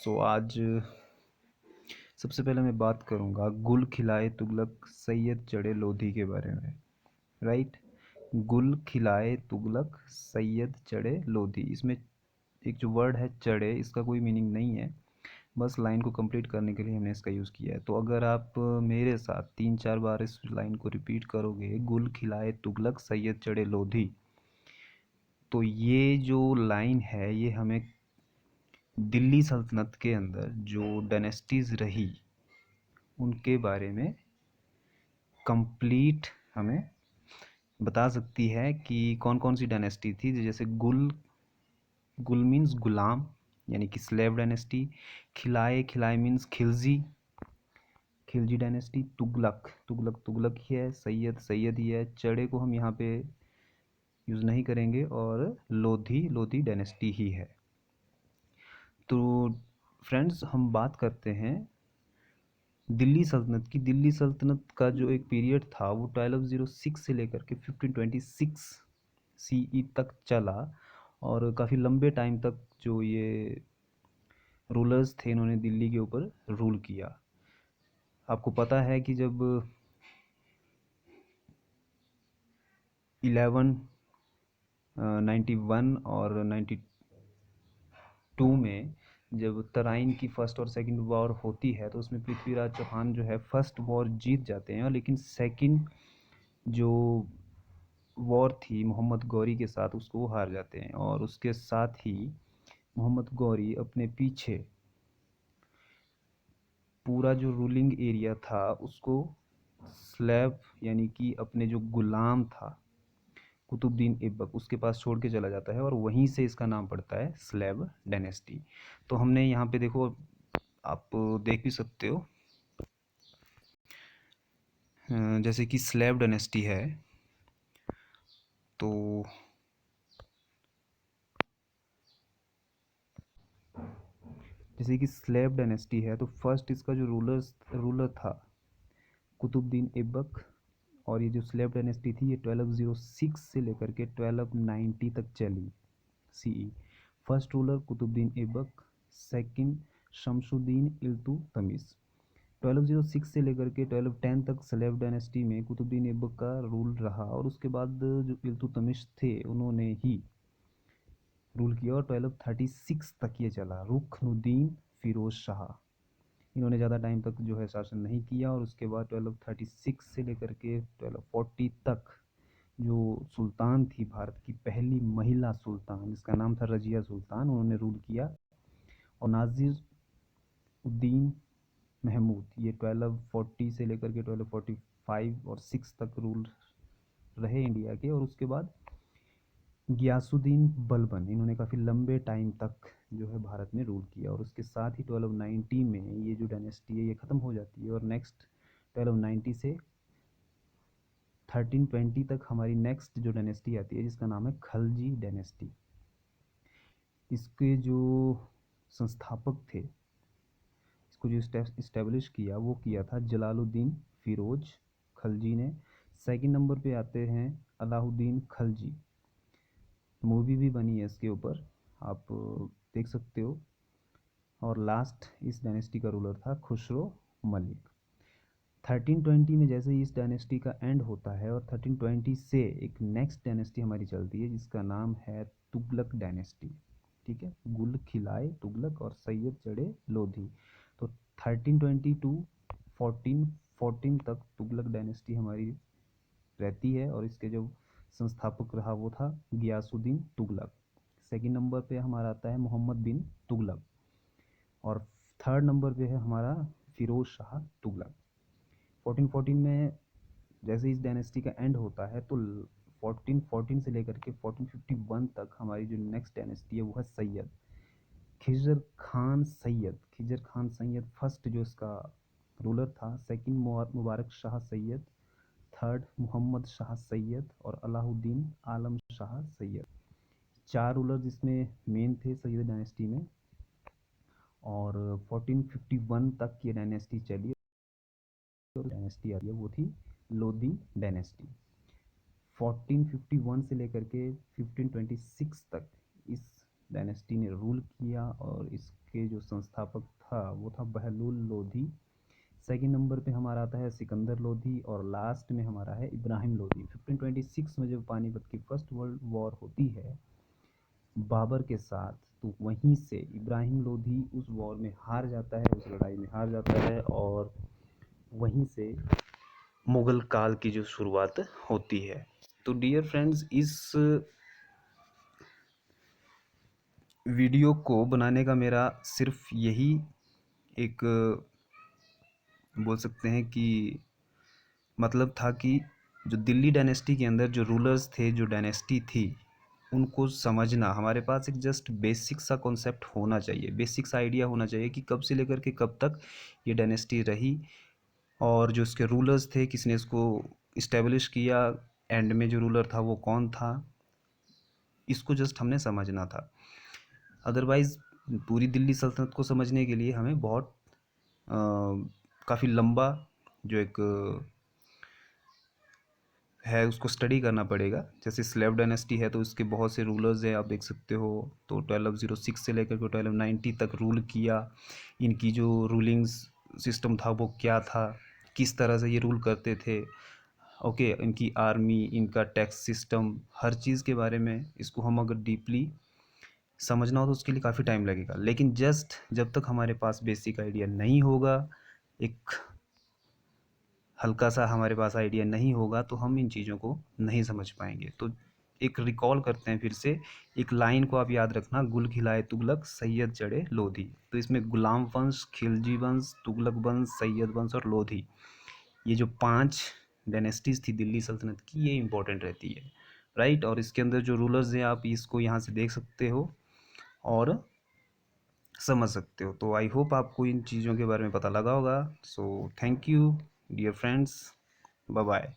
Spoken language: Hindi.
सो आज सबसे पहले मैं बात करूँगा गुल खिलाए तुगलक सैयद चढ़े लोधी के बारे में। राइट, गुल खिलाए तुगलक सैयद चढ़े लोधी। इसमें एक जो वर्ड है चढ़े, इसका कोई मीनिंग नहीं है, बस लाइन को कंप्लीट करने के लिए हमने इसका यूज़ किया है। तो अगर आप मेरे साथ 3-4 बार इस लाइन को रिपीट करोगे, गुल खिलाए तुगलक सैयद चढ़े लोधी, तो ये जो लाइन है ये हमें दिल्ली सल्तनत के अंदर जो डायनेस्टीज़ रही उनके बारे में कंप्लीट हमें बता सकती है कि कौन कौन सी डायनेस्टी थी। जैसे गुल मीन्स गुलाम, यानी कि स्लेव डायनेस्टी। खिलाए, खिलाए मीन्स खिलजी, खिलजी डायनेस्टी। तुगलक, तुगलक तुगलक ही है। सैयद, सैयद ही है। चढ़े को हम यहाँ पे यूज़ नहीं करेंगे। और लोधी, लोधी डायनेस्टी ही है। तो फ्रेंड्स, हम बात करते हैं दिल्ली सल्तनत की। दिल्ली सल्तनत का जो एक पीरियड था वो 1206 से लेकर के 1526 सीई तक चला, और काफ़ी लंबे टाइम तक जो ये रूलर्स थे इन्होंने दिल्ली के ऊपर रूल किया। आपको पता है कि जब 1191 और 92 में जब तराइन की फर्स्ट और सेकंड वॉर होती है, तो उसमें पृथ्वीराज चौहान जो है फर्स्ट वॉर जीत जाते हैं, लेकिन सेकंड जो वॉर थी मोहम्मद गौरी के साथ, उसको वो हार जाते हैं। और उसके साथ ही मोहम्मद गौरी अपने पीछे पूरा जो रूलिंग एरिया था उसको स्लेव, यानी कि अपने जो गुलाम था कुतुबुद्दीन ऐबक, उसके पास छोड़ के चला जाता है, और वहीं से इसका नाम पड़ता है स्लेव डायनेस्टी। तो हमने यहाँ पे देखो, आप देख भी सकते हो, जैसे कि स्लेव डायनेस्टी है, तो जैसे कि स्लेव डायनेस्टी है तो फर्स्ट इसका जो रूलर था कुतुबुद्दीन ऐबक। और ये जो स्लेव डायनेस्टी थी ये 1206 से लेकर के 1290 तक चली CE. First ruler Qutubuddin Aibak, second Shamsuddin Iltutmish. 1206 से लेकर के 1210 तक स्लेव डायनेस्टी में कुतुबुद्दीन ऐबक का रूल रहा, और उसके बाद जो इल्तुतमिश थे उन्होंने ही रूल किया, और 1236 तक ये चला। रुकनुद्दीन फिरोज शाह, इन्होंने ज़्यादा टाइम तक जो है शासन नहीं किया, और उसके बाद 1236 से लेकर के 1240 तक जो सुल्तान थी, भारत की पहली महिला सुल्तान, जिसका नाम था रजिया सुल्तान, उन्होंने रूल किया। और नाजिर उद्दीन महमूद, ये 1240 से लेकर के 1245 और 6 तक रूल रहे इंडिया के। और उसके बाद गियासुद्दीन बलबन, इन्होंने काफ़ी लंबे टाइम तक जो है भारत में रूल किया। और उसके साथ ही 1290 में ये जो डायनेस्टी है ये ख़त्म हो जाती है, और नेक्स्ट 1290 से 1320 तक हमारी नेक्स्ट जो डायनेस्टी आती है जिसका नाम है खलजी डायनेस्टी। इसके जो संस्थापक थे, इसको जो इस्टेब्लिश किया वो किया था जलालुद्दीन फिरोज खलजी ने। सेकंड नंबर पे आते हैं अलाउद्दीन खलजी, मूवी भी बनी है इसके ऊपर, आप देख सकते हो। और लास्ट इस डायनेस्टी का रूलर था खुसरो मलिक। 1320 में जैसे ही इस डायनेस्टी का एंड होता है, और 1320 से एक नेक्स्ट डायनेस्टी हमारी चलती है जिसका नाम है तुगलक डायनेस्टी। ठीक है, गुल खिलाए तुगलक और सैयद चढ़े लोधी। तो 1320 टू 1414 तक तुगलक डायनेस्टी हमारी रहती है, और इसके जो संस्थापक रहा वो था गियासुद्दीन तुगलक। सेकंड नंबर पे हमारा आता है मोहम्मद बिन तुगलक, और थर्ड नंबर पे है हमारा फिरोज शाह तुगलक। 1414 में जैसे इस डायनेस्टी का एंड होता है, तो 1414 से लेकर के 1451 तक हमारी जो नेक्स्ट डायनेस्टी है वो है सैयद खिजर खान सैयद। खिजर खान सैयद फर्स्ट जो इसका रूलर था। सेकंड मुबारक शाह सैयद, थर्ड मोहम्मद शाह सैयद, और अलाउद्दीन आलम शाह सैयद। 4 रूलर जिसमें मेन थे सैयद डायनेस्टी में। और 1451 तक ये डायनेस्टी चली, और डायनेस्टी आ रही है वो थी लोधी डायनेस्टी। 1451 से लेकर के 1526 तक इस डायनेस्टी ने रूल किया, और के जो संस्थापक था वो था बहलुल लोधी। सेकंड नंबर पे हमारा आता है सिकंदर लोधी, और लास्ट में हमारा है इब्राहिम लोधी। 1526 में जब पानीपत की फर्स्ट वर्ल्ड वॉर होती है बाबर के साथ, तो वहीं से इब्राहिम लोधी उस वॉर में हार जाता है, उस लड़ाई में हार जाता है, और वहीं से मुगल काल की जो शुरुआत होती है। तो डियर फ्रेंड्स, इस वीडियो को बनाने का मेरा सिर्फ यही एक बोल सकते हैं कि मतलब था कि जो दिल्ली डायनेस्टी के अंदर जो रूलर्स थे, जो डायनेस्टी थी, उनको समझना, हमारे पास एक जस्ट बेसिक सा कॉन्सेप्ट होना चाहिए, बेसिक सा आइडिया होना चाहिए कि कब से लेकर के कब तक ये डायनेस्टी रही, और जो इसके रूलर्स थे, किसने इसको इस्टेब्लिश किया, एंड में जो रूलर था वो कौन था, इसको जस्ट हमने समझना था। अदरवाइज़ पूरी दिल्ली सल्तनत को समझने के लिए हमें बहुत काफ़ी लंबा जो एक है उसको स्टडी करना पड़ेगा। जैसे स्लेव डायनेस्टी है तो इसके बहुत से रूलर्स हैं, आप देख सकते हो। तो 1206 से लेकर के 1290 तक रूल किया। इनकी जो रूलिंग्स सिस्टम था वो क्या था, किस तरह से ये रूल करते थे, ओके, इनकी आर्मी, इनका टैक्स सिस्टम, हर चीज़ के बारे में इसको हम अगर डीपली समझना हो तो उसके लिए काफ़ी टाइम लगेगा। लेकिन जस्ट जब तक हमारे पास बेसिक आइडिया नहीं होगा, एक हल्का सा हमारे पास आइडिया नहीं होगा, तो हम इन चीज़ों को नहीं समझ पाएंगे। तो एक रिकॉल करते हैं फिर से, एक लाइन को आप याद रखना, गुल खिलाए तुगलक सैयद चढ़े लोधी। तो इसमें गुलाम वंश, खिलजी वंश, तुगलक वंश, सैयद वंश और लोधी, ये जो 5 डायनेस्टीज थी दिल्ली सल्तनत की, ये इंपॉर्टेंट रहती है, राइट। और इसके अंदर जो रूलर्स हैं आप इसको यहाँ से देख सकते हो और समझ सकते हो। तो आई होप आपको इन चीज़ों के बारे में पता लगा होगा। So thank you dear friends, bye bye.